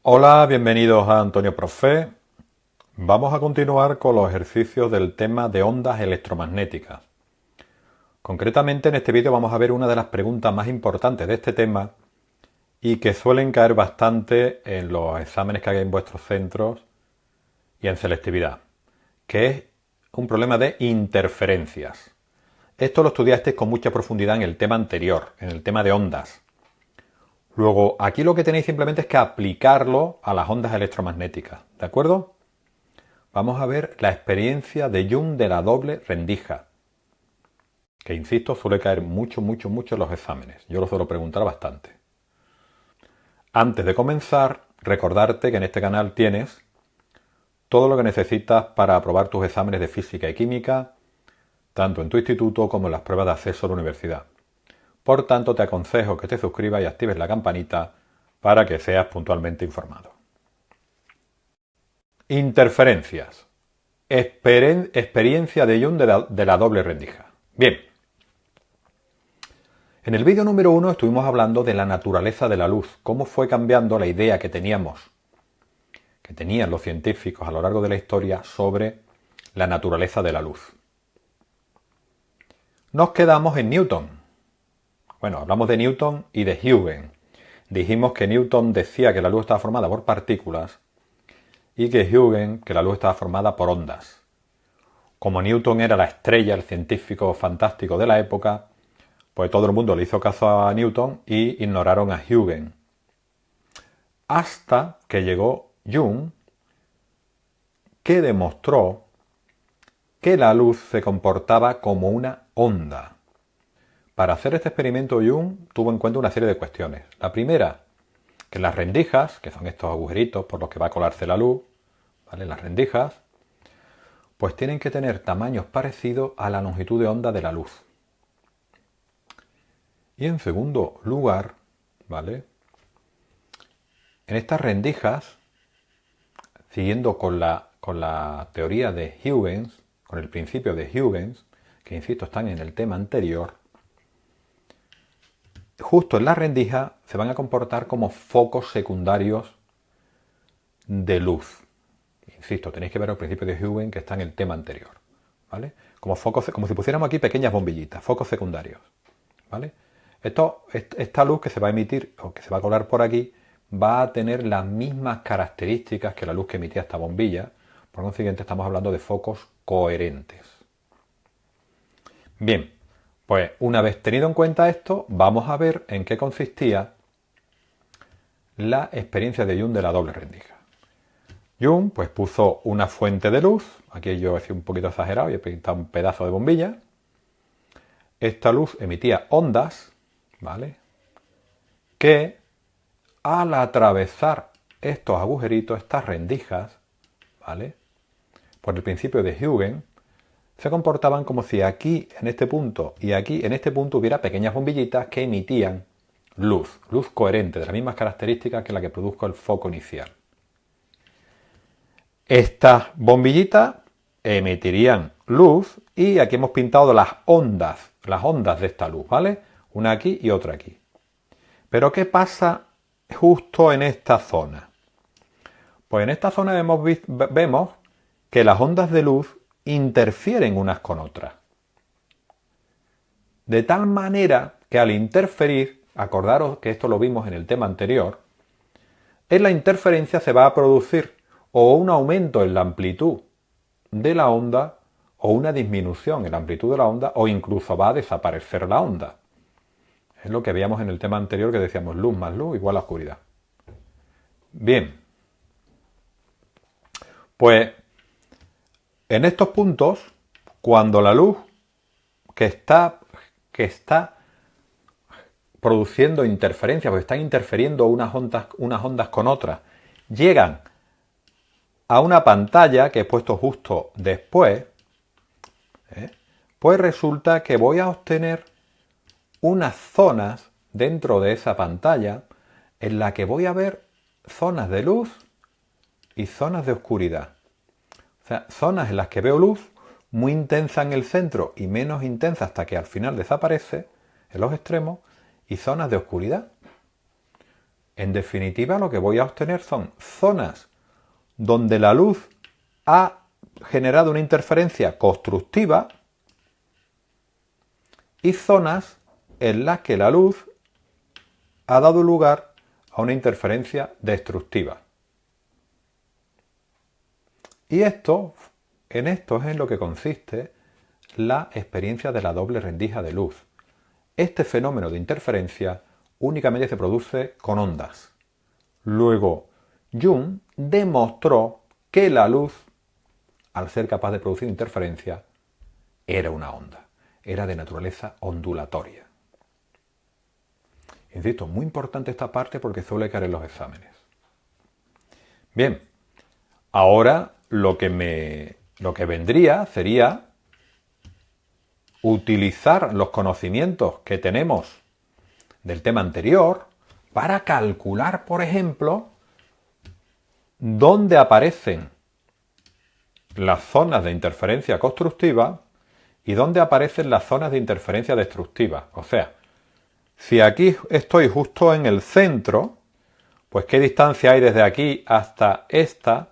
Hola, bienvenidos a Antonio Profe. Vamos a continuar con los ejercicios del tema de ondas electromagnéticas. Concretamente en este vídeo vamos a ver una de las preguntas más importantes de este tema y que suelen caer bastante en los exámenes que hay en vuestros centros y en selectividad, que es un problema de interferencias. Esto lo estudiasteis con mucha profundidad en el tema anterior, en el tema de ondas. Luego, aquí lo que tenéis simplemente es que aplicarlo a las ondas electromagnéticas, ¿de acuerdo? Vamos a ver la experiencia de Young de la doble rendija, que insisto, suele caer mucho en los exámenes. Yo lo suelo preguntar bastante. Antes de comenzar, recordarte que en este canal tienes todo lo que necesitas para aprobar tus exámenes de física y química, tanto en tu instituto como en las pruebas de acceso a la universidad. Por tanto, te aconsejo que te suscribas y actives la campanita para que seas puntualmente informado. Interferencias. Experiencia de Young de la doble rendija. Bien. En el vídeo número 1 estuvimos hablando de la naturaleza de la luz, cómo fue cambiando la idea que tenían los científicos a lo largo de la historia sobre la naturaleza de la luz. Nos quedamos en Newton. Bueno, hablamos de Newton y de Huygens. Dijimos que Newton decía que la luz estaba formada por partículas y que Huygens que la luz estaba formada por ondas. Como Newton era la estrella, el científico fantástico de la época, pues todo el mundo le hizo caso a Newton y ignoraron a Huygens. Hasta que llegó Young, que demostró que la luz se comportaba como una onda. Para hacer este experimento, Young tuvo en cuenta una serie de cuestiones. La primera, que las rendijas, que son estos agujeritos por los que va a colarse la luz, ¿vale? Las rendijas, pues tienen que tener tamaños parecidos a la longitud de onda de la luz. Y en segundo lugar, ¿vale? En estas rendijas, siguiendo con la teoría de Huygens, con el principio de Huygens, que insisto están en el tema anterior, justo en la rendija se van a comportar como focos secundarios de luz. Insisto, tenéis que ver el principio de Huygens que está en el tema anterior, ¿vale? Como si pusiéramos aquí pequeñas bombillitas, focos secundarios, ¿vale? Esta luz que se va a emitir o que se va a colar por aquí va a tener las mismas características que la luz que emitía esta bombilla. Por consiguiente, estamos hablando de focos coherentes. Bien, pues una vez tenido en cuenta esto, vamos a ver en qué consistía la experiencia de Young de la doble rendija. Young pues puso una fuente de luz, aquí yo he sido un poquito exagerado y he pintado un pedazo de bombilla. Esta luz emitía ondas, ¿vale? Que al atravesar estos agujeritos, estas rendijas, ¿vale? Por el principio de Huygens, se comportaban como si aquí, en este punto, y aquí, en este punto, hubiera pequeñas bombillitas que emitían luz coherente, de las mismas características que la que produjo el foco inicial. Estas bombillitas emitirían luz y aquí hemos pintado las ondas de esta luz, ¿vale? Una aquí y otra aquí. Pero ¿qué pasa justo en esta zona? Pues en esta zona vemos que las ondas de luz interfieren unas con otras. De tal manera que al interferir, acordaros que esto lo vimos en el tema anterior, en la interferencia se va a producir o un aumento en la amplitud de la onda o una disminución en la amplitud de la onda o incluso va a desaparecer la onda. Es lo que veíamos en el tema anterior que decíamos luz más luz igual a oscuridad. Bien, pues en estos puntos, cuando la luz que está produciendo interferencia, porque están interfiriendo unas ondas con otras, llegan a una pantalla que he puesto justo después, pues resulta que voy a obtener unas zonas dentro de esa pantalla en la que voy a ver zonas de luz y zonas de oscuridad. O sea, zonas en las que veo luz muy intensa en el centro y menos intensa hasta que al final desaparece en los extremos, y zonas de oscuridad. En definitiva, lo que voy a obtener son zonas donde la luz ha generado una interferencia constructiva y zonas en las que la luz ha dado lugar a una interferencia destructiva. Y en esto es en lo que consiste la experiencia de la doble rendija de luz. Este fenómeno de interferencia únicamente se produce con ondas. Luego, Jung demostró que la luz, al ser capaz de producir interferencia, era una onda, era de naturaleza ondulatoria. Insisto, muy importante esta parte porque suele caer en los exámenes. Bien, ahora lo que vendría sería utilizar los conocimientos que tenemos del tema anterior para calcular, por ejemplo, dónde aparecen las zonas de interferencia constructiva y dónde aparecen las zonas de interferencia destructiva. O sea, si aquí estoy justo en el centro, pues qué distancia hay desde aquí hasta esta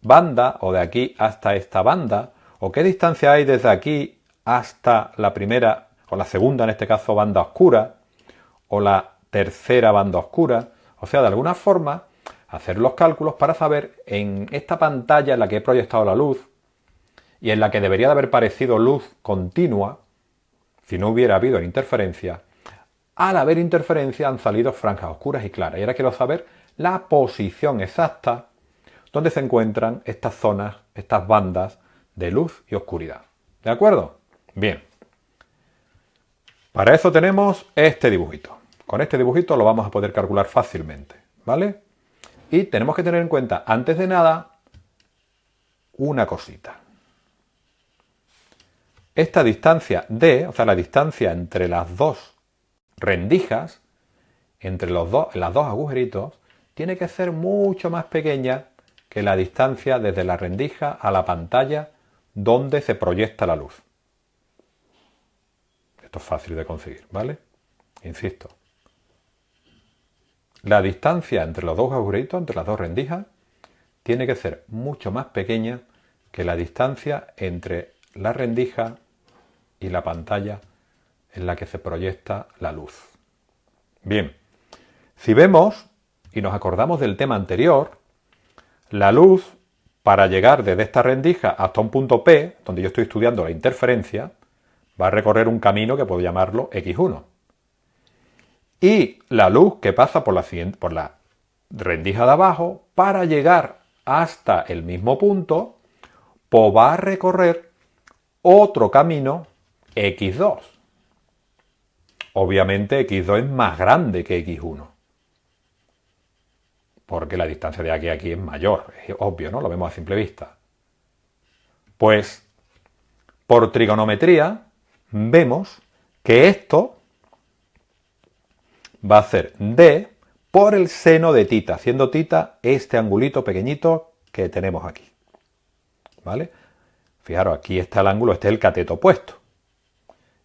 banda o de aquí hasta esta banda, o qué distancia hay desde aquí hasta la primera o la segunda, en este caso, banda oscura, o la tercera banda oscura. O sea, de alguna forma, hacer los cálculos para saber en esta pantalla en la que he proyectado la luz y en la que debería de haber parecido luz continua, si no hubiera habido interferencia, al haber interferencia han salido franjas oscuras y claras. Y ahora quiero saber la posición exacta donde se encuentran estas zonas, estas bandas de luz y oscuridad. ¿De acuerdo? Bien. Para eso tenemos este dibujito. Con este dibujito lo vamos a poder calcular fácilmente, ¿vale? Y tenemos que tener en cuenta, antes de nada, una cosita. Esta distancia D, o sea, la distancia entre las dos rendijas, entre las dos agujeritos, tiene que ser mucho más pequeña que la distancia desde la rendija a la pantalla donde se proyecta la luz. Esto es fácil de conseguir, ¿vale? Insisto. La distancia entre los dos agujeritos, entre las dos rendijas, tiene que ser mucho más pequeña que la distancia entre la rendija y la pantalla en la que se proyecta la luz. Bien, si vemos y nos acordamos del tema anterior, la luz, para llegar desde esta rendija hasta un punto P, donde yo estoy estudiando la interferencia, va a recorrer un camino que puedo llamarlo X1. Y la luz que pasa por la rendija de abajo, para llegar hasta el mismo punto, pues va a recorrer otro camino X2. Obviamente X2 es más grande que X1. Porque la distancia de aquí a aquí es mayor. Es obvio, ¿no? Lo vemos a simple vista. Pues, por trigonometría, vemos que esto va a ser D por el seno de tita, siendo tita este angulito pequeñito que tenemos aquí. ¿Vale? Fijaros, aquí está el ángulo, este es el cateto opuesto.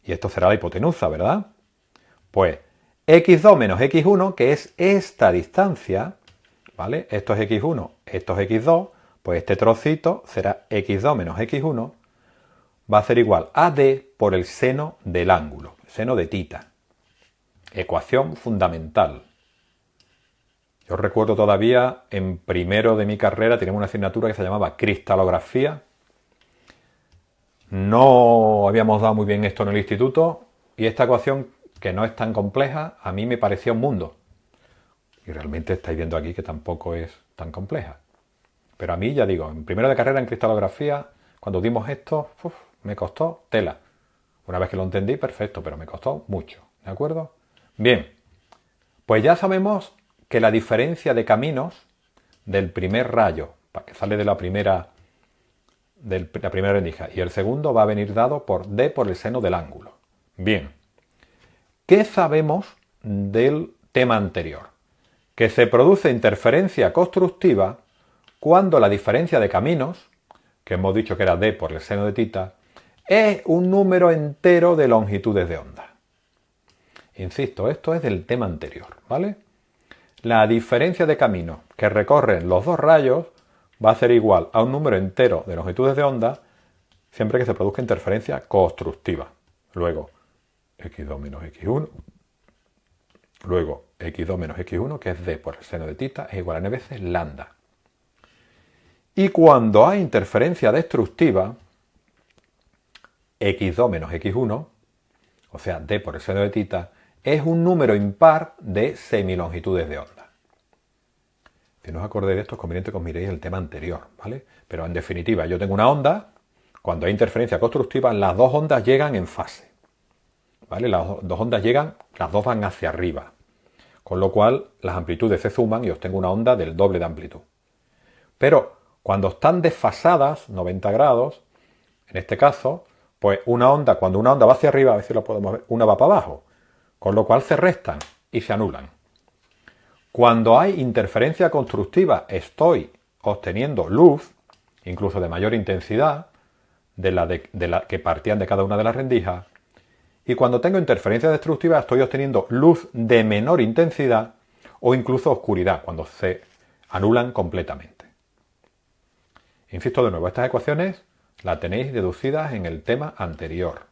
Y esto será la hipotenusa, ¿verdad? Pues X2 menos X1, que es esta distancia, ¿vale? Esto es X1, esto es X2, pues este trocito será X2 menos X1, va a ser igual a D por el seno del ángulo, el seno de tita. Ecuación fundamental. Yo recuerdo todavía, en primero de mi carrera, teníamos una asignatura que se llamaba cristalografía. No habíamos dado muy bien esto en el instituto y esta ecuación, que no es tan compleja, a mí me parecía un mundo. Y realmente estáis viendo aquí que tampoco es tan compleja. Pero a mí, ya digo, en primero de carrera en cristalografía, cuando dimos esto, me costó tela. Una vez que lo entendí, perfecto, pero me costó mucho. ¿De acuerdo? Bien, pues ya sabemos que la diferencia de caminos del primer rayo, que sale de la primera rendija, y el segundo va a venir dado por D por el seno del ángulo. Bien, ¿qué sabemos del tema anterior? Que se produce interferencia constructiva cuando la diferencia de caminos, que hemos dicho que era D por el seno de tita, es un número entero de longitudes de onda. Insisto, esto es del tema anterior, ¿vale? la diferencia de camino que recorren los dos rayos va a ser igual a un número entero de longitudes de onda siempre que se produzca interferencia constructiva. Luego, x2 menos x1. Luego, x2 menos x1, que es d por el seno de θ, es igual a n veces lambda. Y cuando hay interferencia destructiva, x2 menos x1, o sea, d por el seno de θ, es un número impar de semilongitudes de onda. Si no os acordáis de esto, es conveniente que os miréis el tema anterior, ¿vale? Pero en definitiva, yo tengo una onda, cuando hay interferencia constructiva, las dos ondas llegan en fase, ¿vale? Las dos ondas llegan, las dos van hacia arriba, con lo cual las amplitudes se suman y obtengo una onda del doble de amplitud. Pero cuando están desfasadas, 90 grados, en este caso, pues cuando una onda va hacia arriba, a ver si lo podemos ver, una va para abajo, con lo cual se restan y se anulan. Cuando hay interferencia constructiva, estoy obteniendo luz, incluso de mayor intensidad, de la que partían de cada una de las rendijas, y cuando tengo interferencia destructiva estoy obteniendo luz de menor intensidad o incluso oscuridad, cuando se anulan completamente. Insisto de nuevo, estas ecuaciones las tenéis deducidas en el tema anterior.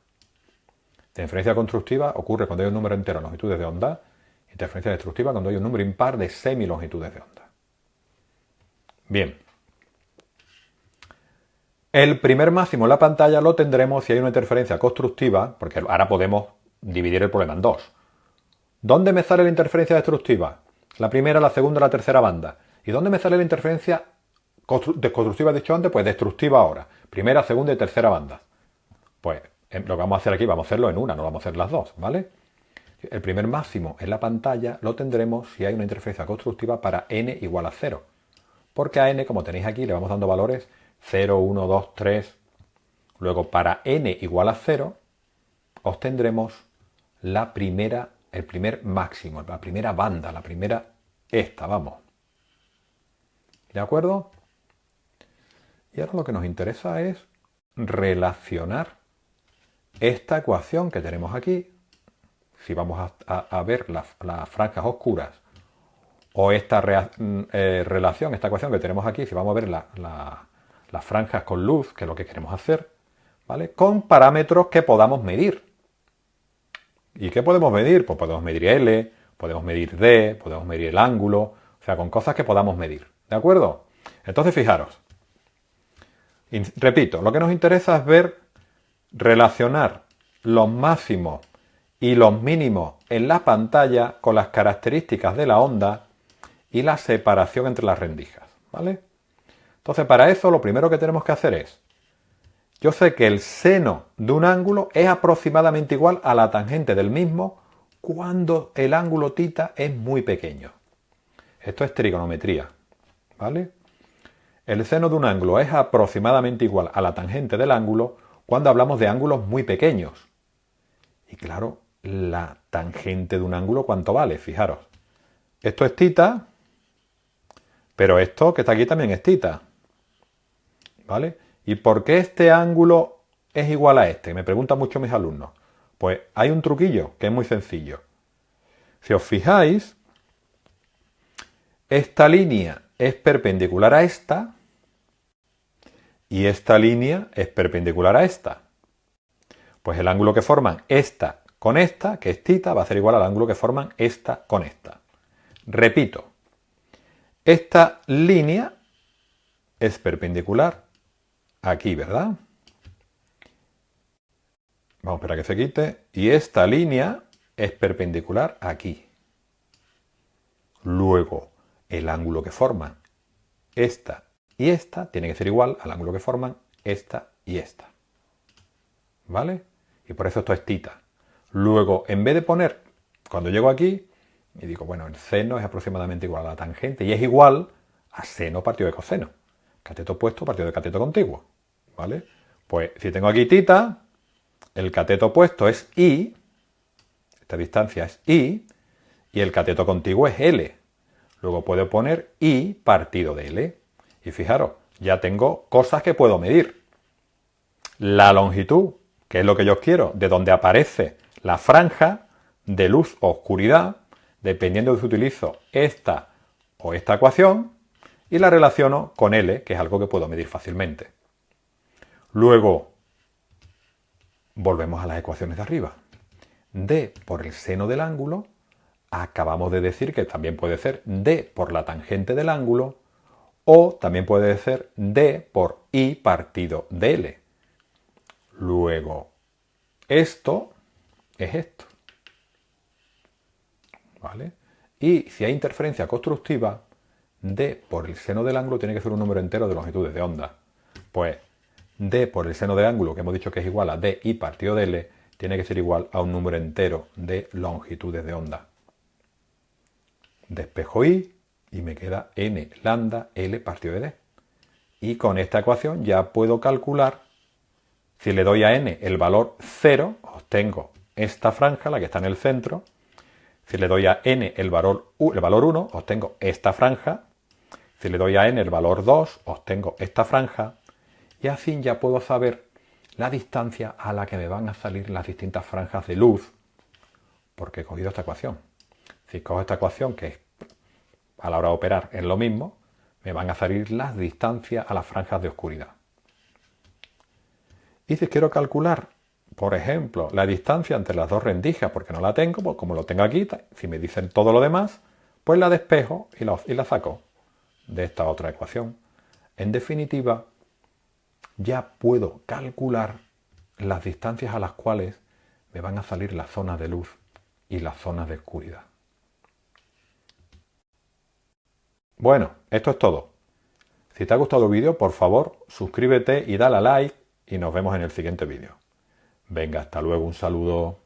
La interferencia constructiva ocurre cuando hay un número entero de longitudes de onda, interferencia destructiva cuando hay un número impar de semilongitudes de onda. Bien. El primer máximo en la pantalla lo tendremos si hay una interferencia constructiva, porque ahora podemos dividir el problema en dos. ¿Dónde me sale la interferencia destructiva? La primera, la segunda, la tercera banda. ¿Y dónde me sale la interferencia constructiva, dicho antes? Pues destructiva ahora. Primera, segunda y tercera banda. Pues lo que vamos a hacer aquí, vamos a hacerlo en una, no vamos a hacer las dos, ¿vale? El primer máximo en la pantalla lo tendremos si hay una interferencia constructiva para n igual a 0. Porque a n, como tenéis aquí, le vamos dando valores 0, 1, 2, 3. Luego, para n igual a 0, obtendremos el primer máximo, la primera banda, vamos. ¿De acuerdo? Y ahora lo que nos interesa es relacionar esta ecuación que tenemos aquí. Si vamos a ver las franjas oscuras o esta relación, esta ecuación que tenemos aquí, si vamos a ver las franjas con luz, que es lo que queremos hacer, ¿vale? Con parámetros que podamos medir. ¿Y qué podemos medir? Pues podemos medir L, podemos medir D, podemos medir el ángulo, o sea, con cosas que podamos medir, ¿de acuerdo? Entonces, fijaros, repito, lo que nos interesa es relacionar los máximos y los mínimos en la pantalla con las características de la onda y la separación entre las rendijas, ¿vale? Entonces, para eso lo primero que tenemos que hacer es, yo sé que el seno de un ángulo es aproximadamente igual a la tangente del mismo cuando el ángulo θ es muy pequeño. Esto es trigonometría, ¿vale? El seno de un ángulo es aproximadamente igual a la tangente del ángulo cuando hablamos de ángulos muy pequeños. Y claro, la tangente de un ángulo, ¿cuánto vale? Fijaros, esto es θ, pero esto que está aquí también es θ, ¿vale? ¿Y por qué este ángulo es igual a este? Me preguntan mucho mis alumnos. Pues hay un truquillo que es muy sencillo. Si os fijáis, esta línea es perpendicular a esta y esta línea es perpendicular a esta. Pues el ángulo que forman esta con esta, que es θ, va a ser igual al ángulo que forman esta con esta. Repito, esta línea es perpendicular aquí, ¿verdad? Vamos a esperar a que se quite. Y esta línea es perpendicular aquí. Luego, el ángulo que forman esta y esta tiene que ser igual al ángulo que forman esta y esta. ¿Vale? Y por eso esto es θ. Luego, en vez de poner, cuando llego aquí, y digo, bueno, el seno es aproximadamente igual a la tangente y es igual a seno partido de coseno. Cateto opuesto partido de cateto contiguo. ¿Vale? Pues si tengo aquí θ, el cateto opuesto es I, esta distancia es I, y el cateto contiguo es L. Luego puedo poner I partido de L. Y fijaros, ya tengo cosas que puedo medir. La longitud, que es lo que yo quiero, de donde aparece la franja de luz o oscuridad, dependiendo de si utilizo esta o esta ecuación, y la relaciono con L, que es algo que puedo medir fácilmente. Luego, volvemos a las ecuaciones de arriba. D por el seno del ángulo, acabamos de decir que también puede ser D por la tangente del ángulo, o también puede ser D por I partido de L. Luego, esto es esto. ¿Vale? Y si hay interferencia constructiva, D por el seno del ángulo tiene que ser un número entero de longitudes de onda. Pues D por el seno del ángulo, que hemos dicho que es igual a DI partido de L, tiene que ser igual a un número entero de longitudes de onda. Despejo I y me queda n lambda L partido de D. Y con esta ecuación ya puedo calcular, si le doy a n el valor 0, obtengo esta franja, la que está en el centro. Si le doy a n el valor 1, obtengo esta franja. Si le doy a n el valor 2, obtengo esta franja. Y así ya puedo saber la distancia a la que me van a salir las distintas franjas de luz, porque he cogido esta ecuación. Si cojo esta ecuación, que a la hora de operar es lo mismo, me van a salir las distancias a las franjas de oscuridad. Y si quiero calcular, por ejemplo, la distancia entre las dos rendijas, porque no la tengo, pues como lo tengo aquí, si me dicen todo lo demás, pues la despejo y la saco de esta otra ecuación. En definitiva, ya puedo calcular las distancias a las cuales me van a salir las zonas de luz y las zonas de oscuridad. Bueno, esto es todo. Si te ha gustado el vídeo, por favor, suscríbete y dale a like y nos vemos en el siguiente vídeo. Venga, hasta luego, un saludo.